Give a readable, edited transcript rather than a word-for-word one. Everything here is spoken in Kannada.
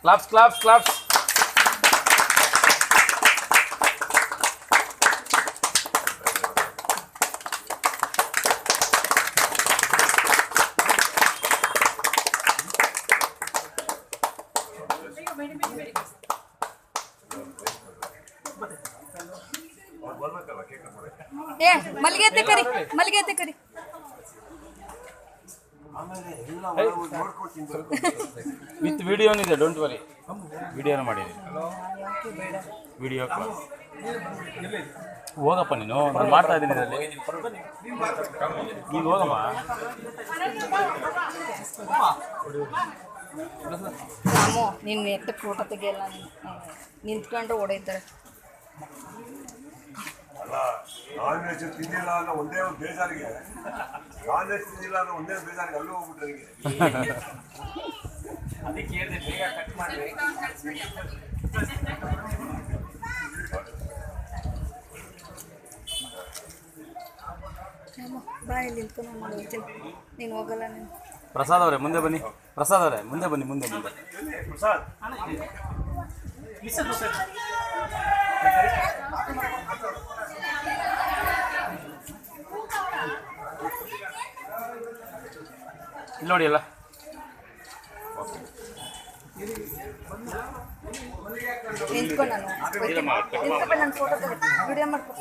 Claps claps claps. ಏ ಮಲ್ಲಿಗೆ ಕರಿ, ಮಲ್ಲಿಗೆ ಕರಿ. ವಿತ್ ವಿಡಿಯೋನು ಇದೆ, ಡೋಂಟ್ ವರಿ. ವಿಡಿಯೋನು ಮಾಡಿದ್ದೀನಿ. ವಿಡಿಯೋ ಕ್ಲಾಸ್ ಹೋಗಪ್ಪ ನೀನು, ನಾನು ಮಾಡ್ತಾ ಇದ್ದೀನಿ ಇದರಲ್ಲಿ. ಈಗ ಹೋಗಮ್ಮ. ರಾಮು ನೀನು ಎಟ್ಟು ಫೋಟೋ ತೆಗಿಯಲ್ಲ, ನಿಂತ್ಕೊಂಡು ಓಡೈತಾರೆ. ನಾನ್ ವೆಜ್ ತಿಂದಿಲ್ಲ ಅನ್ನೋ ಒಂದೇ ಒಂದು ಬೇಜಾರಿಗೆ, ನಾನ್ ವೆಜ್ ತಿಂದಿಲ್ಲ ಅನ್ನೋ ಒಂದೇ ಒಂದು ಬೇಜಾರಿಗೆ ಅಲ್ಲೂ ಹೋಗ್ಬಿಟ್ರೆ ಅದಕ್ಕೆ ಹೇಳಿದೆ ಬೇಗ ಕಟ್ ಮಾಡಿ. ಬಾಯಲ್ಲಿ ನಿಂತ್ಕೊಂಡು ಮಾಡಿ ಹೋಗ್ತೀನಿ. ನೀನು ಹೋಗಲ್ಲ. ನೀನು ಪ್ರಸಾದ್ ಅವರೇ ಮುಂದೆ ಬನ್ನಿ. ಪ್ರಸಾದ್ ಅವರೇ ಮುಂದೆ ಬನ್ನಿ. ಮುಂದೆ ಮುಂದೆ ಪ್ರಸಾದ್ ಇಲ್ಲಿ ನೋಡಿ ಎಲ್ಲ. ನಿಂತ್ಕೊಂಡು ನಾನು ಫೋಟೋ ವಿಡಿಯೋ ಮಾಡ್ಕೊ.